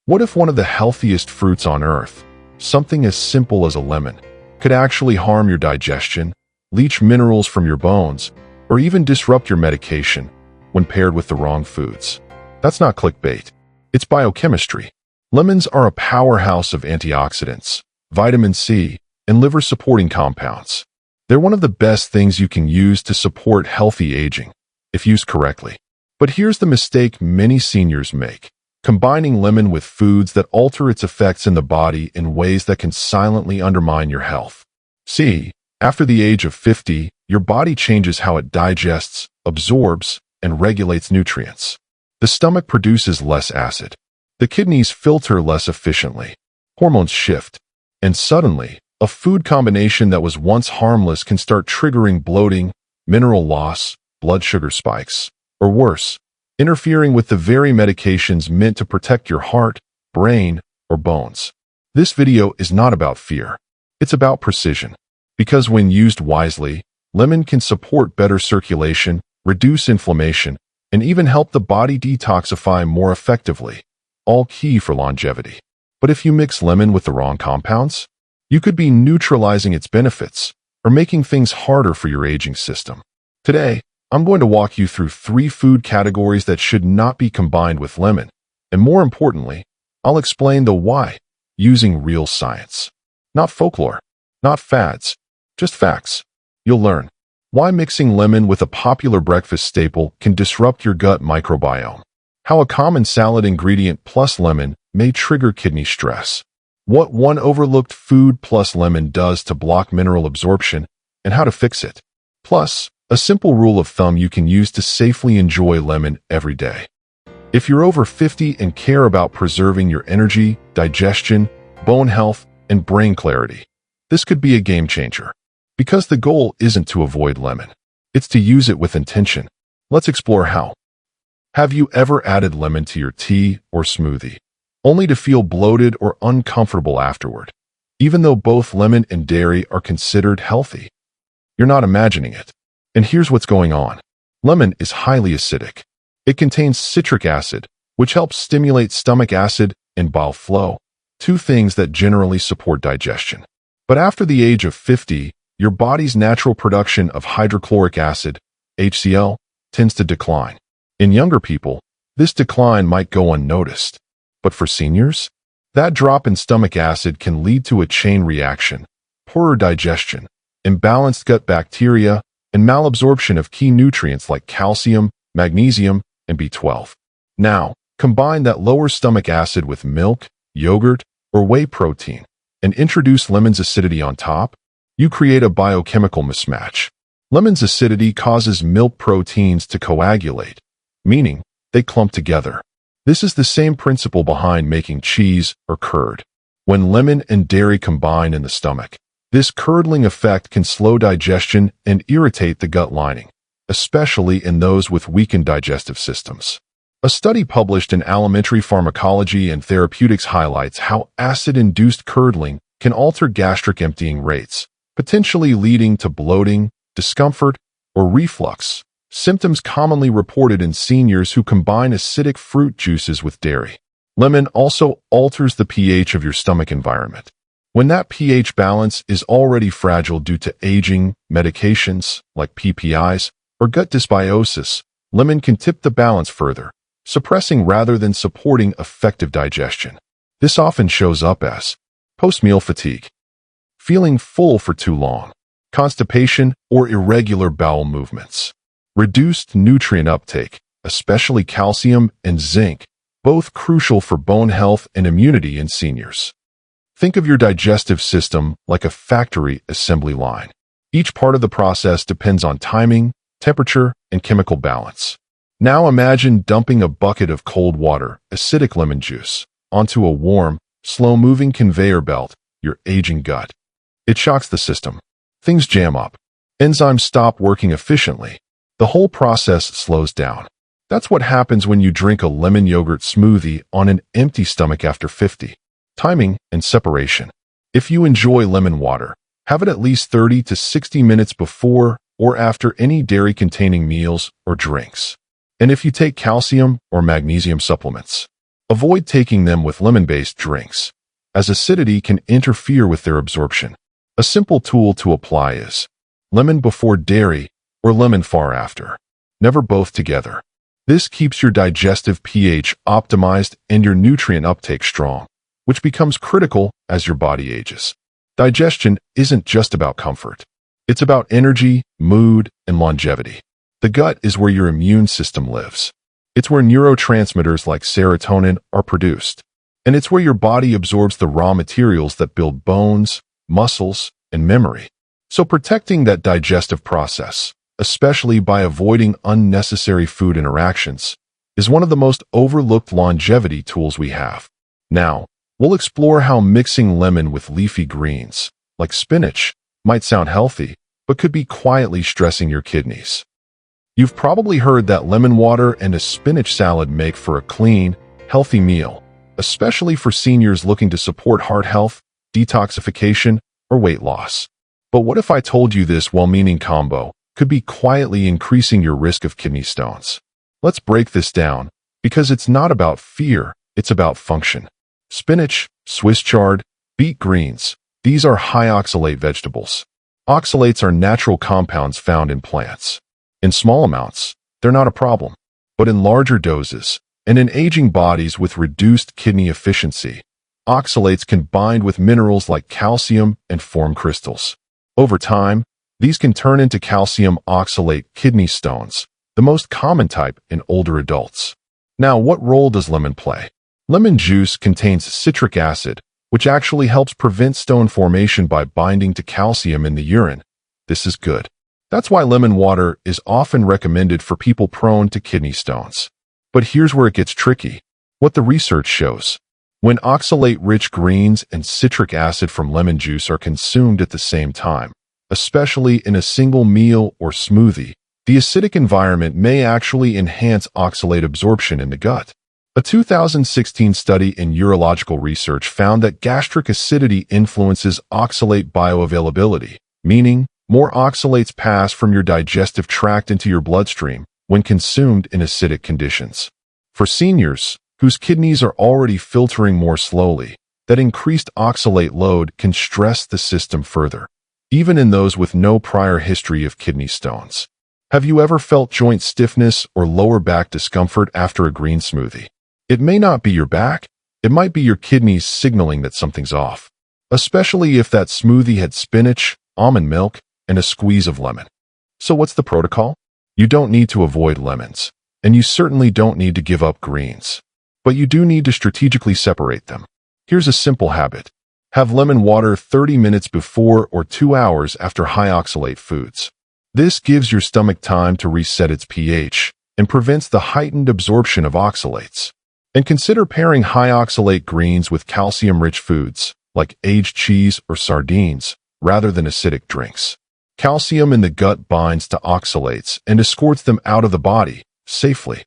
What if one of the healthiest fruits on earth, something as simple as a lemon, could actually harm your digestion, leach minerals from your bones, or even disrupt your medication when paired with the wrong foods? That's not clickbait. It's biochemistry. Lemons are a powerhouse of antioxidants, vitamin C, and liver-supporting compounds. They're one of the best things you can use to support healthy aging, if used correctly. But here's the mistake many seniors make: combining lemon with foods that alter its effects in the body in ways that can silently undermine your health. See, after the age of 50, your body changes how it digests, absorbs, and regulates nutrients. The stomach produces less acid. The kidneys filter less efficiently. Hormones shift. And suddenly, a food combination that was once harmless can start triggering bloating, mineral loss, blood sugar spikes, or worse, interfering with the very medications meant to protect your heart, brain, or bones. This video is not about fear. It's about precision. Because when used wisely, lemon can support better circulation, reduce inflammation, and even help the body detoxify more effectively, all key for longevity. But if you mix lemon with the wrong compounds, you could be neutralizing its benefits or making things harder for your aging system. Today, I'm going to walk you through 3 food categories that should not be combined with lemon, and more importantly, I'll explain the why, using real science. Not folklore, not fads, just facts. You'll learn why mixing lemon with a popular breakfast staple can disrupt your gut microbiome, how a common salad ingredient plus lemon may trigger kidney stress, what one overlooked food plus lemon does to block mineral absorption, and how to fix it. Plus, a simple rule of thumb you can use to safely enjoy lemon every day. If you're over 50 and care about preserving your energy, digestion, bone health, and brain clarity, this could be a game changer. Because the goal isn't to avoid lemon, it's to use it with intention. Let's explore how. Have you ever added lemon to your tea or smoothie, only to feel bloated or uncomfortable afterward, even though both lemon and dairy are considered healthy? You're not imagining it. And here's what's going on. Lemon is highly acidic. It contains citric acid, which helps stimulate stomach acid and bile flow, 2 things that generally support digestion. But after the age of 50, your body's natural production of hydrochloric acid, HCl, tends to decline. In younger people, this decline might go unnoticed. But for seniors, that drop in stomach acid can lead to a chain reaction, poorer digestion, imbalanced gut bacteria, and malabsorption of key nutrients like calcium, magnesium, and B12. Now, combine that lower stomach acid with milk, yogurt, or whey protein, and introduce lemon's acidity on top. You create a biochemical mismatch. Lemon's acidity causes milk proteins to coagulate, meaning they clump together. This is the same principle behind making cheese or curd. When lemon and dairy combine in the stomach, this curdling effect can slow digestion and irritate the gut lining, especially in those with weakened digestive systems. A study published in Alimentary Pharmacology and Therapeutics highlights how acid-induced curdling can alter gastric emptying rates, potentially leading to bloating, discomfort, or reflux, symptoms commonly reported in seniors who combine acidic fruit juices with dairy. Lemon also alters the pH of your stomach environment. When that pH balance is already fragile due to aging, medications like PPIs, or gut dysbiosis, lemon can tip the balance further, suppressing rather than supporting effective digestion. This often shows up as post-meal fatigue, feeling full for too long, constipation, or irregular bowel movements, reduced nutrient uptake, especially calcium and zinc, both crucial for bone health and immunity in seniors. Think of your digestive system like a factory assembly line. Each part of the process depends on timing, temperature, and chemical balance. Now imagine dumping a bucket of cold water, acidic lemon juice, onto a warm, slow-moving conveyor belt, your aging gut. It shocks the system. Things jam up. Enzymes stop working efficiently. The whole process slows down. That's what happens when you drink a lemon yogurt smoothie on an empty stomach after 50. Timing and separation. If you enjoy lemon water, have it at least 30 to 60 minutes before or after any dairy-containing meals or drinks. And if you take calcium or magnesium supplements, Avoid taking them with lemon-based drinks, as acidity can interfere with their absorption. A simple tool to apply is lemon before dairy or lemon far after. Never both together. This keeps your digestive pH optimized and your nutrient uptake strong, which becomes critical as your body ages. Digestion isn't just about comfort. It's about energy, mood, and longevity. The gut is where your immune system lives. It's where neurotransmitters like serotonin are produced. And it's where your body absorbs the raw materials that build bones, muscles, and memory. So protecting that digestive process, especially by avoiding unnecessary food interactions, is one of the most overlooked longevity tools we have. Now, we'll explore how mixing lemon with leafy greens, like spinach, might sound healthy, but could be quietly stressing your kidneys. You've probably heard that lemon water and a spinach salad make for a clean, healthy meal, especially for seniors looking to support heart health, detoxification, or weight loss. But what if I told you this well-meaning combo could be quietly increasing your risk of kidney stones? Let's break this down, because it's not about fear, it's about function. Spinach, Swiss chard, beet greens, these are high oxalate vegetables. Oxalates are natural compounds found in plants. In small amounts, they're not a problem. But in larger doses, and in aging bodies with reduced kidney efficiency, oxalates can bind with minerals like calcium and form crystals. Over time, these can turn into calcium oxalate kidney stones, the most common type in older adults. Now, what role does lemon play? Lemon juice contains citric acid, which actually helps prevent stone formation by binding to calcium in the urine. This is good. That's why lemon water is often recommended for people prone to kidney stones. But here's where it gets tricky. What the research shows. When oxalate-rich greens and citric acid from lemon juice are consumed at the same time, especially in a single meal or smoothie, the acidic environment may actually enhance oxalate absorption in the gut. A 2016 study in urological research found that gastric acidity influences oxalate bioavailability, meaning more oxalates pass from your digestive tract into your bloodstream when consumed in acidic conditions. For seniors, whose kidneys are already filtering more slowly, that increased oxalate load can stress the system further, even in those with no prior history of kidney stones. Have you ever felt joint stiffness or lower back discomfort after a green smoothie? It may not be your back, it might be your kidneys signaling that something's off, especially if that smoothie had spinach, almond milk, and a squeeze of lemon. So what's the protocol? You don't need to avoid lemons, and you certainly don't need to give up greens. But you do need to strategically separate them. Here's a simple habit. Have lemon water 30 minutes before or 2 hours after high oxalate foods. This gives your stomach time to reset its pH and prevents the heightened absorption of oxalates. And consider pairing high oxalate greens with calcium-rich foods, like aged cheese or sardines, rather than acidic drinks. Calcium in the gut binds to oxalates and escorts them out of the body safely.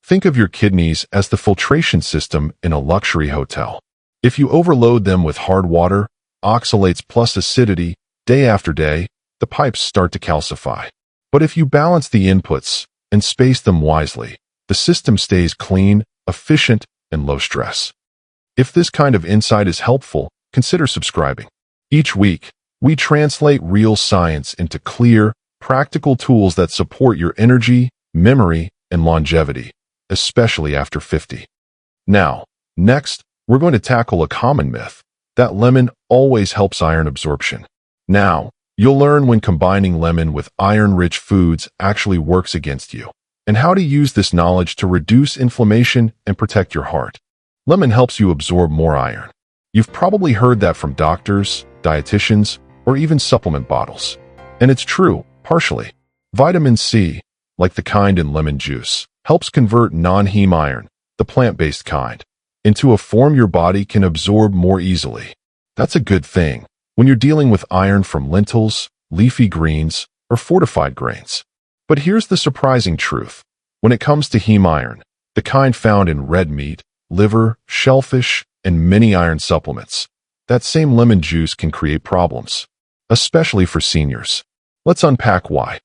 Think of your kidneys as the filtration system in a luxury hotel. If you overload them with hard water, oxalates plus acidity, day after day, the pipes start to calcify. But if you balance the inputs and space them wisely, the system stays clean, efficient, and low stress. If this kind of insight is helpful, consider subscribing. Each week, we translate real science into clear, practical tools that support your energy, memory, and longevity, especially after 50. Now, next, we're going to tackle a common myth, that lemon always helps iron absorption. Now, you'll learn when combining lemon with iron-rich foods actually works against you, and how to use this knowledge to reduce inflammation and protect your heart. Lemon helps you absorb more iron. You've probably heard that from doctors, dietitians, or even supplement bottles. And it's true, partially. Vitamin C, like the kind in lemon juice, helps convert non-heme iron, the plant-based kind, into a form your body can absorb more easily. That's a good thing when you're dealing with iron from lentils, leafy greens, or fortified grains. But here's the surprising truth. When it comes to heme iron, the kind found in red meat, liver, shellfish, and many iron supplements, that same lemon juice can create problems, especially for seniors. Let's unpack why.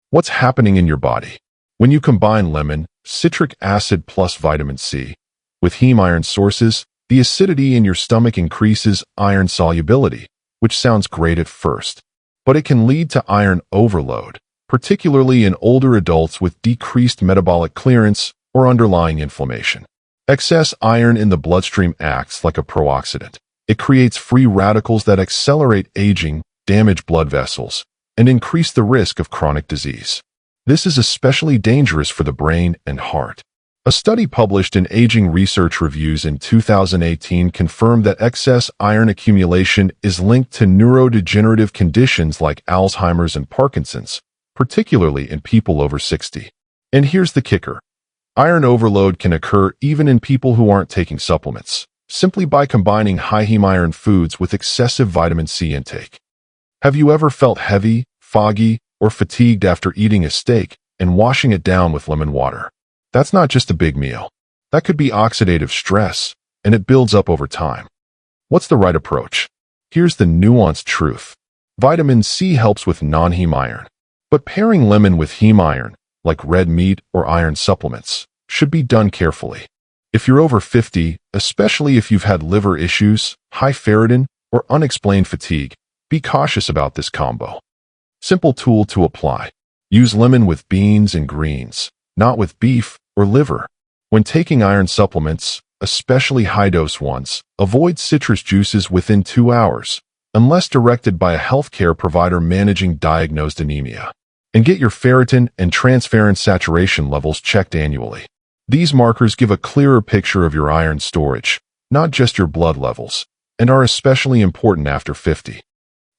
What's happening in your body? When you combine lemon, citric acid plus vitamin C, With heme iron sources, the acidity in your stomach increases iron solubility, which sounds great at first, but it can lead to iron overload, particularly in older adults with decreased metabolic clearance or underlying inflammation. Excess iron in the bloodstream acts like a pro-oxidant. It creates free radicals that accelerate aging, damage blood vessels, and increase the risk of chronic disease. This is especially dangerous for the brain and heart. A study published in Aging Research Reviews in 2018 confirmed that excess iron accumulation is linked to neurodegenerative conditions like Alzheimer's and Parkinson's, particularly in people over 60. And here's the kicker. Iron overload can occur even in people who aren't taking supplements, simply by combining high heme iron foods with excessive vitamin C intake. Have you ever felt heavy, foggy, or fatigued after eating a steak and washing it down with lemon water? That's not just a big meal. That could be oxidative stress, and it builds up over time. What's the right approach? Here's the nuanced truth. Vitamin C helps with non-heme iron, but pairing lemon with heme iron, like red meat or iron supplements, should be done carefully. If you're over 50, especially if you've had liver issues, high ferritin, or unexplained fatigue, be cautious about this combo. Simple tool to apply. Use lemon with beans and greens, not with beef or liver. When taking iron supplements, especially high-dose ones, avoid citrus juices within 2 hours, unless directed by a healthcare provider managing diagnosed anemia. And get your ferritin and transferrin saturation levels checked annually. These markers give a clearer picture of your iron storage, not just your blood levels, and are especially important after 50.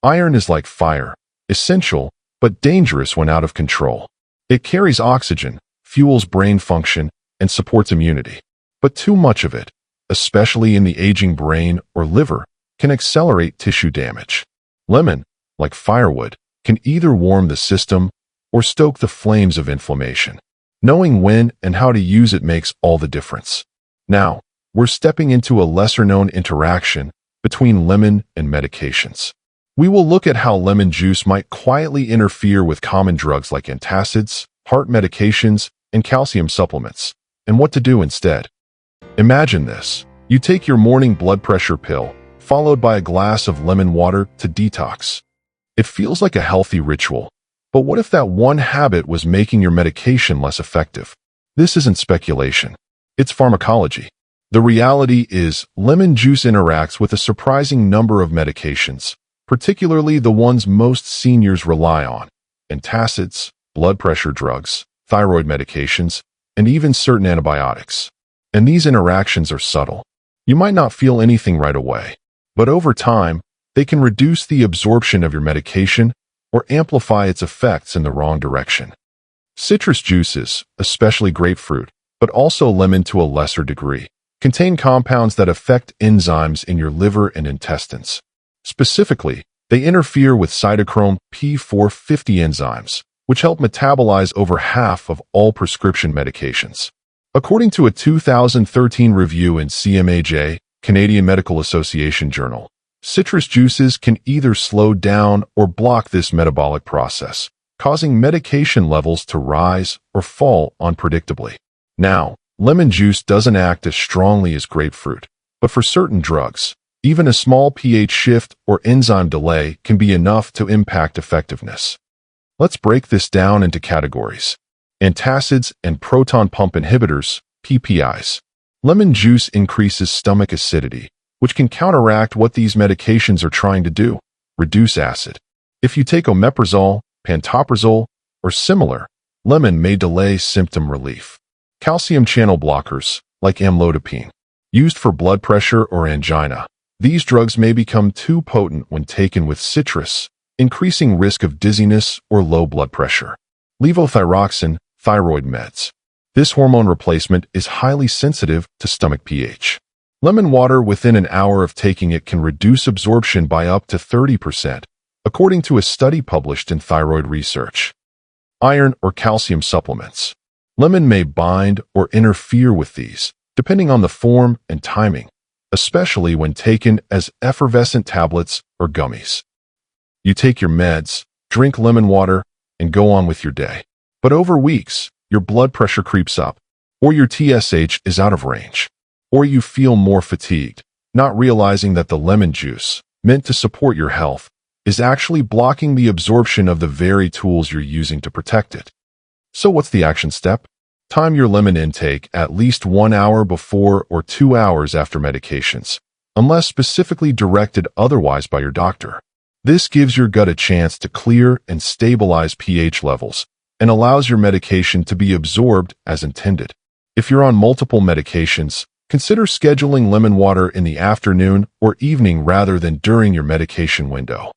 Iron is like fire, essential, but dangerous when out of control. It carries oxygen, fuels brain function, and supports immunity. But too much of it, especially in the aging brain or liver, can accelerate tissue damage. Lemon, like firewood, can either warm the system or stoke the flames of inflammation. Knowing when and how to use it makes all the difference. Now, we're stepping into a lesser-known interaction between lemon and medications. We will look at how lemon juice might quietly interfere with common drugs like antacids, heart medications, and calcium supplements, and what to do instead. Imagine this. You take your morning blood pressure pill, followed by a glass of lemon water to detox. It feels like a healthy ritual, but what if that one habit was making your medication less effective? This isn't speculation. It's pharmacology. The reality is, lemon juice interacts with a surprising number of medications, particularly the ones most seniors rely on: antacids, blood pressure drugs, thyroid medications, and even certain antibiotics. And these interactions are subtle. You might not feel anything right away, but over time, they can reduce the absorption of your medication or amplify its effects in the wrong direction. Citrus juices, especially grapefruit, but also lemon to a lesser degree, contain compounds that affect enzymes in your liver and intestines. Specifically, they interfere with cytochrome P450 enzymes, which help metabolize over half of all prescription medications. According to a 2013 review in CMAJ, Canadian Medical Association Journal, citrus juices can either slow down or block this metabolic process, causing medication levels to rise or fall unpredictably. Now, lemon juice doesn't act as strongly as grapefruit, but for certain drugs, even a small pH shift or enzyme delay can be enough to impact effectiveness. Let's break this down into categories. Antacids and proton pump inhibitors, PPIs. Lemon juice increases stomach acidity, which can counteract what these medications are trying to do: reduce acid. If you take omeprazole, pantoprazole, or similar, lemon may delay symptom relief. Calcium channel blockers, like amlodipine, used for blood pressure or angina. These drugs may become too potent when taken with citrus, increasing risk of dizziness or low blood pressure. Levothyroxine, thyroid meds. This hormone replacement is highly sensitive to stomach pH. Lemon water within an hour of taking it can reduce absorption by up to 30%, according to a study published in Thyroid Research. Iron or calcium supplements. Lemon may bind or interfere with these, depending on the form and timing, especially when taken as effervescent tablets or gummies. You take your meds, drink lemon water, and go on with your day. But over weeks, your blood pressure creeps up, or your TSH is out of range. or you feel more fatigued, not realizing that the lemon juice, meant to support your health, is actually blocking the absorption of the very tools you're using to protect it. So what's the action step? Time your lemon intake at least 1 hour before or 2 hours after medications, unless specifically directed otherwise by your doctor. This gives your gut a chance to clear and stabilize pH levels and allows your medication to be absorbed as intended. If you're on multiple medications, consider scheduling lemon water in the afternoon or evening rather than during your medication window.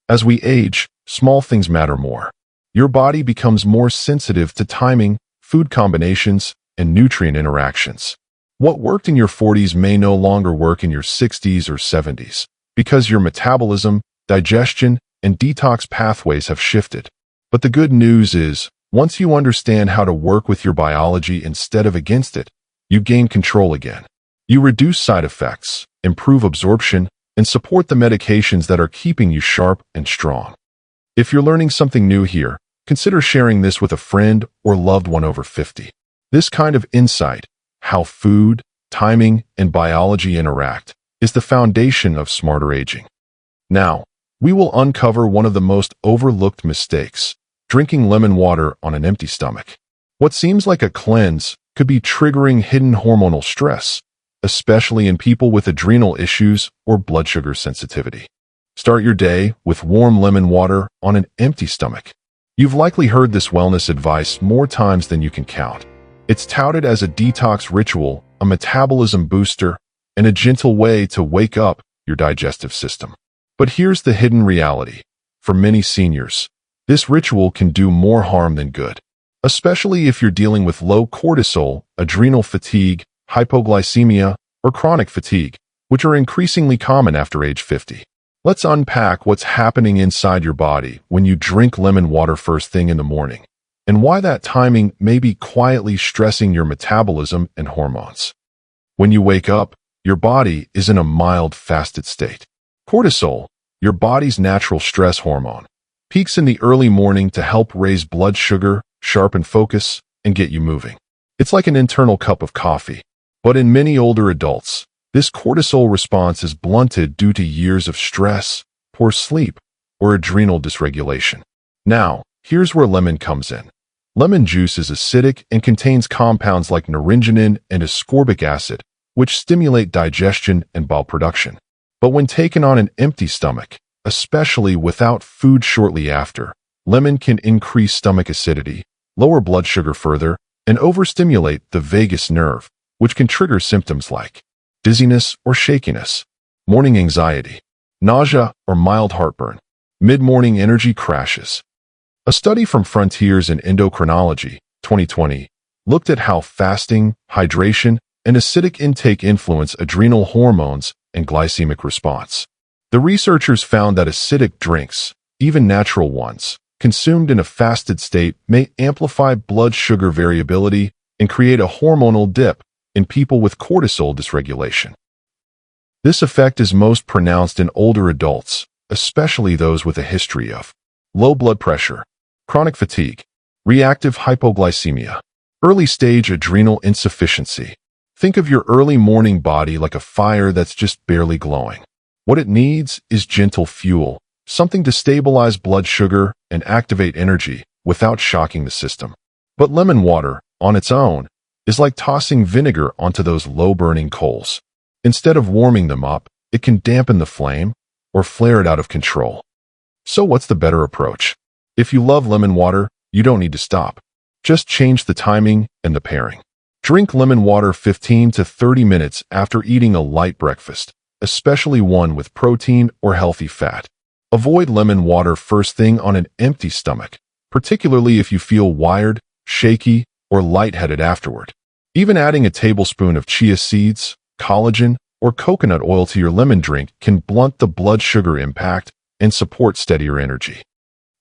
As we age, small things matter more. Your body becomes more sensitive to timing, food combinations, and nutrient interactions. What worked in your 40s may no longer work in your 60s or 70s because your metabolism, digestion, and detox pathways have shifted. But the good news is, once you understand how to work with your biology instead of against it, you gain control again. You reduce side effects, improve absorption, and support the medications that are keeping you sharp and strong. If you're learning something new here, consider sharing this with a friend or loved one over 50. This kind of insight, how food, timing, and biology interact, is the foundation of smarter aging. Now, we will uncover one of the most overlooked mistakes: drinking lemon water on an empty stomach. What seems like a cleanse could be triggering hidden hormonal stress, especially in people with adrenal issues or blood sugar sensitivity. Start your day with warm lemon water on an empty stomach. You've likely heard this wellness advice more times than you can count. It's touted as a detox ritual, a metabolism booster, and a gentle way to wake up your digestive system. But here's the hidden reality. For many seniors, this ritual can do more harm than good, especially if you're dealing with low cortisol, adrenal fatigue, hypoglycemia, or chronic fatigue, which are increasingly common after age 50. Let's unpack what's happening inside your body when you drink lemon water first thing in the morning, and why that timing may be quietly stressing your metabolism and hormones. When you wake up, your body is in a mild fasted state. Cortisol, your body's natural stress hormone, peaks in the early morning to help raise blood sugar, sharpen focus, and get you moving. It's like an internal cup of coffee. But in many older adults, this cortisol response is blunted due to years of stress, poor sleep, or adrenal dysregulation. Now, here's where lemon comes in. Lemon juice is acidic and contains compounds like naringenin and ascorbic acid, which stimulate digestion and bile production. But when taken on an empty stomach, especially without food shortly after, lemon can increase stomach acidity, lower blood sugar further, and overstimulate the vagus nerve, which can trigger symptoms like dizziness or shakiness, morning anxiety, nausea or mild heartburn, mid-morning energy crashes. A study from Frontiers in Endocrinology, 2020, looked at how fasting, hydration, and acidic intake influence adrenal hormones and glycemic response. The researchers found that acidic drinks, even natural ones, consumed in a fasted state may amplify blood sugar variability and create a hormonal dip in people with cortisol dysregulation. This effect is most pronounced in older adults, especially those with a history of low blood pressure, chronic fatigue, reactive hypoglycemia, early-stage adrenal insufficiency. Think of your early morning body like a fire that's just barely glowing. What it needs is gentle fuel, something to stabilize blood sugar and activate energy without shocking the system. But lemon water, on its own, is like tossing vinegar onto those low-burning coals. Instead of warming them up, it can dampen the flame or flare it out of control. So what's the better approach? If you love lemon water, you don't need to stop. Just change the timing and the pairing. Drink lemon water 15 to 30 minutes after eating a light breakfast, especially one with protein or healthy fat. Avoid lemon water first thing on an empty stomach, particularly if you feel wired, shaky, or lightheaded afterward. Even adding a tablespoon of chia seeds, collagen, or coconut oil to your lemon drink can blunt the blood sugar impact and support steadier energy.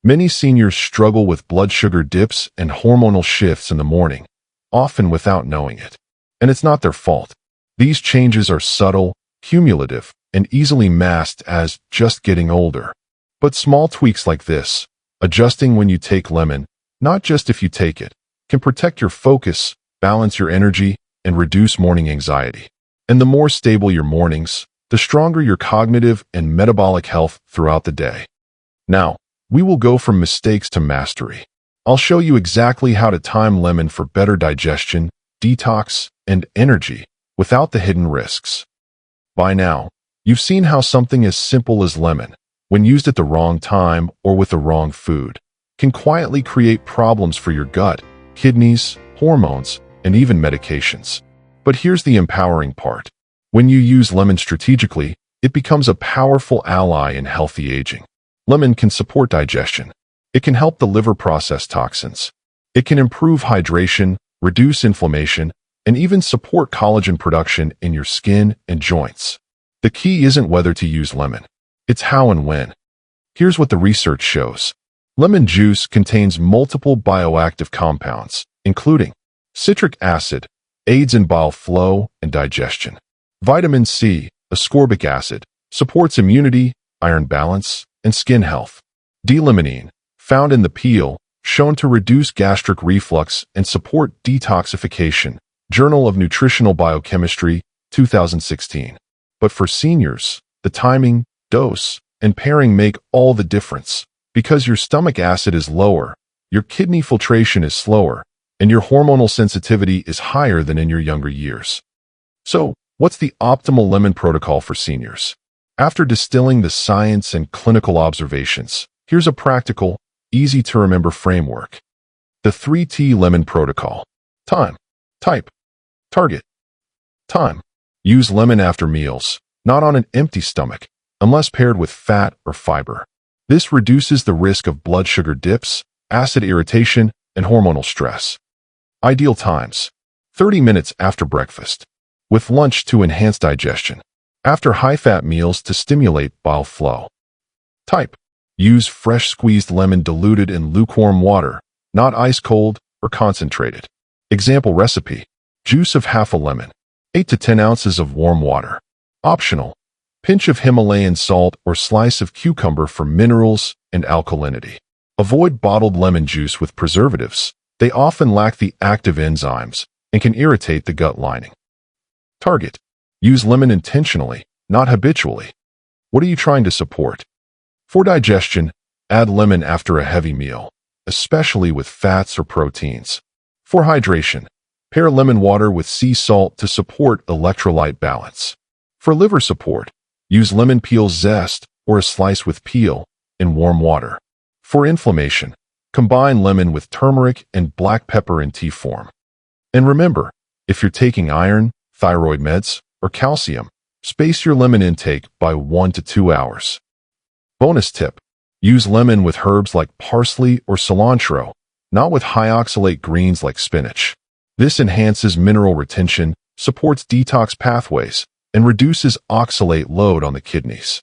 Many seniors struggle with blood sugar dips and hormonal shifts in the morning, often without knowing it. And it's not their fault. These changes are subtle, cumulative, and easily masked as just getting older. But small tweaks like this, adjusting when you take lemon, not just if you take it, can protect your focus, balance your energy, and reduce morning anxiety. And the more stable your mornings, the stronger your cognitive and metabolic health throughout the day. Now, we will go from mistakes to mastery. I'll show you exactly how to time lemon for better digestion, detox, and energy without the hidden risks. By now, you've seen how something as simple as lemon, when used at the wrong time or with the wrong food, can quietly create problems for your gut, kidneys, hormones, and even medications. But here's the empowering part. When you use lemon strategically, it becomes a powerful ally in healthy aging. Lemon can support digestion. It can help the liver process toxins. It can improve hydration, reduce inflammation, and even support collagen production in your skin and joints. The key isn't whether to use lemon. It's how and when. Here's what the research shows. Lemon juice contains multiple bioactive compounds, including citric acid, aids in bile flow and digestion. Vitamin C, ascorbic acid, supports immunity, iron balance, and skin health. D-limonene, found in the peel, shown to reduce gastric reflux and support detoxification. Journal of Nutritional Biochemistry, 2016. But for seniors, the timing, dose, and pairing make all the difference. Because your stomach acid is lower, your kidney filtration is slower, and your hormonal sensitivity is higher than in your younger years. So, what's the optimal lemon protocol for seniors? After distilling the science and clinical observations, here's a practical, easy-to-remember framework. The 3T lemon protocol. Time, type, target. Time. Use lemon after meals, not on an empty stomach, unless paired with fat or fiber. This reduces the risk of blood sugar dips, acid irritation, and hormonal stress. Ideal times: 30 minutes after breakfast, with lunch to enhance digestion, after high-fat meals to stimulate bile flow. Type: use fresh squeezed lemon diluted in lukewarm water, not ice-cold or concentrated. Example recipe: juice of half a lemon, 8 to 10 ounces of warm water. Optional: pinch of Himalayan salt or slice of cucumber for minerals and alkalinity. Avoid bottled lemon juice with preservatives. They often lack the active enzymes and can irritate the gut lining. Target: use lemon intentionally, not habitually. What are you trying to support? For digestion, add lemon after a heavy meal, especially with fats or proteins. For hydration, pair lemon water with sea salt to support electrolyte balance. For liver support, use lemon peel zest or a slice with peel in warm water. For inflammation, combine lemon with turmeric and black pepper in tea form. And remember, if you're taking iron, thyroid meds, or calcium, space your lemon intake by 1 to 2 hours. Bonus tip: use lemon with herbs like parsley or cilantro, not with high oxalate greens like spinach. This enhances mineral retention, supports detox pathways, and reduces oxalate load on the kidneys.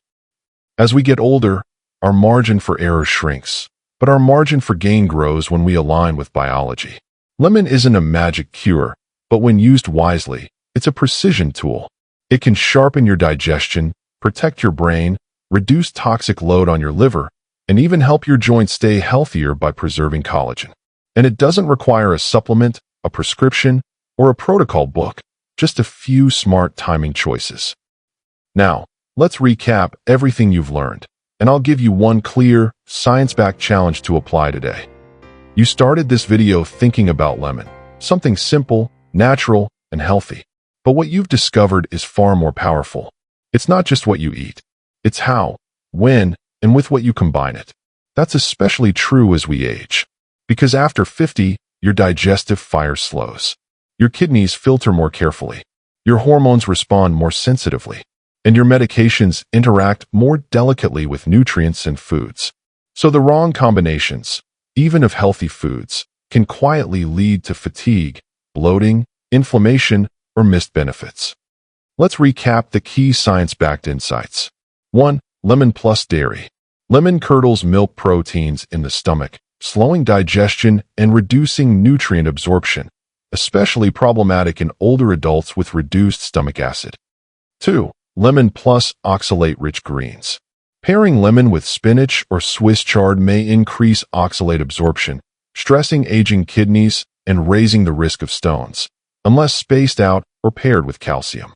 As we get older, our margin for error shrinks, but our margin for gain grows when we align with biology. Lemon isn't a magic cure, but when used wisely, it's a precision tool. It can sharpen your digestion, protect your brain, reduce toxic load on your liver, and even help your joints stay healthier by preserving collagen. And it doesn't require a supplement, a prescription, or a protocol book, just a few smart timing choices. Now, let's recap everything you've learned, and I'll give you one clear, science-backed challenge to apply today. You started this video thinking about lemon, something simple, natural, and healthy. But what you've discovered is far more powerful. It's not just what you eat. It's how, when, and with what you combine it. That's especially true as we age. Because after 50, your digestive fire slows. Your kidneys filter more carefully. Your hormones respond more sensitively. And your medications interact more delicately with nutrients and foods. So the wrong combinations, even of healthy foods, can quietly lead to fatigue, bloating, inflammation, or missed benefits. Let's recap the key science-backed insights. 1. Lemon plus dairy. Lemon curdles milk proteins in the stomach, slowing digestion and reducing nutrient absorption, especially problematic in older adults with reduced stomach acid. 2. Lemon plus oxalate-rich greens. Pairing lemon with spinach or Swiss chard may increase oxalate absorption, stressing aging kidneys and raising the risk of stones, unless spaced out or paired with calcium.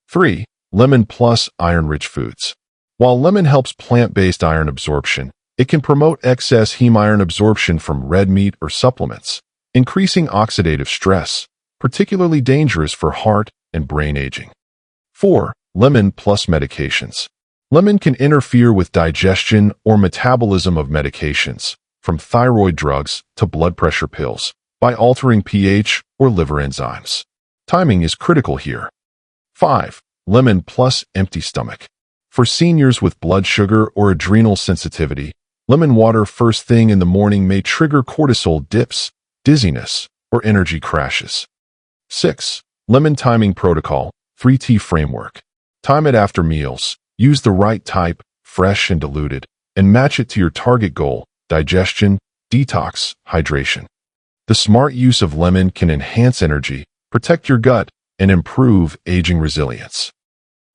3. Lemon plus iron-rich foods. While lemon helps plant-based iron absorption, it can promote excess heme iron absorption from red meat or supplements, increasing oxidative stress, particularly dangerous for heart and brain aging. 4. Lemon plus medications. Lemon can interfere with digestion or metabolism of medications, from thyroid drugs to blood pressure pills, by altering pH or liver enzymes. Timing is critical here. 5. Lemon plus empty stomach. For seniors with blood sugar or adrenal sensitivity, lemon water first thing in the morning may trigger cortisol dips, dizziness, or energy crashes. 6. Lemon timing protocol, 3T framework. Time it after meals. Use the right type, fresh and diluted, and match it to your target goal, digestion, detox, hydration. The smart use of lemon can enhance energy, protect your gut, and improve aging resilience.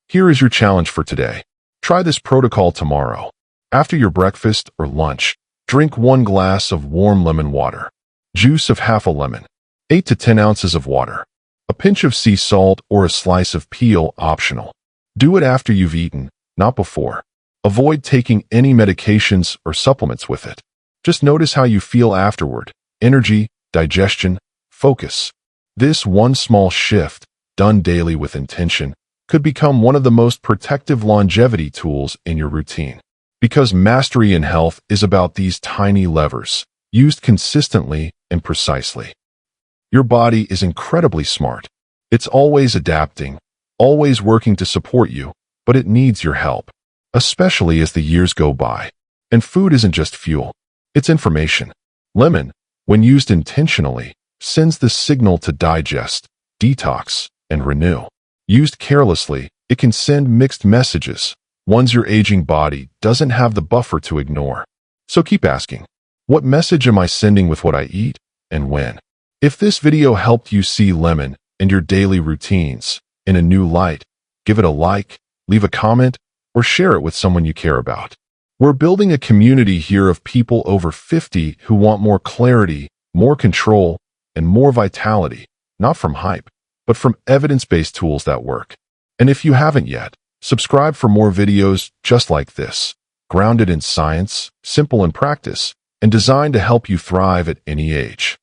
Here is your challenge for today. Try this protocol tomorrow. After your breakfast or lunch, drink 1 glass of warm lemon water. Juice of half a lemon. 8 to 10 ounces of water. A pinch of sea salt or a slice of peel optional. Do it after you've eaten, not before. Avoid taking any medications or supplements with it. Just notice how you feel afterward. Energy, digestion, focus. This one small shift, done daily with intention, could become one of the most protective longevity tools in your routine. Because mastery in health is about these tiny levers, used consistently and precisely. Your body is incredibly smart. It's always adapting, always working to support you, but it needs your help, especially as the years go by. And food isn't just fuel, it's information. Lemon, when used intentionally, sends the signal to digest, detox, and renew. Used carelessly, it can send mixed messages, ones your aging body doesn't have the buffer to ignore. So keep asking, what message am I sending with what I eat, and when? If this video helped you see lemon and your daily routines in a new light, give it a like, leave a comment, or share it with someone you care about. We're building a community here of people over 50 who want more clarity, more control, and more vitality, not from hype, but from evidence-based tools that work. And if you haven't yet, subscribe for more videos just like this, grounded in science, simple in practice, and designed to help you thrive at any age.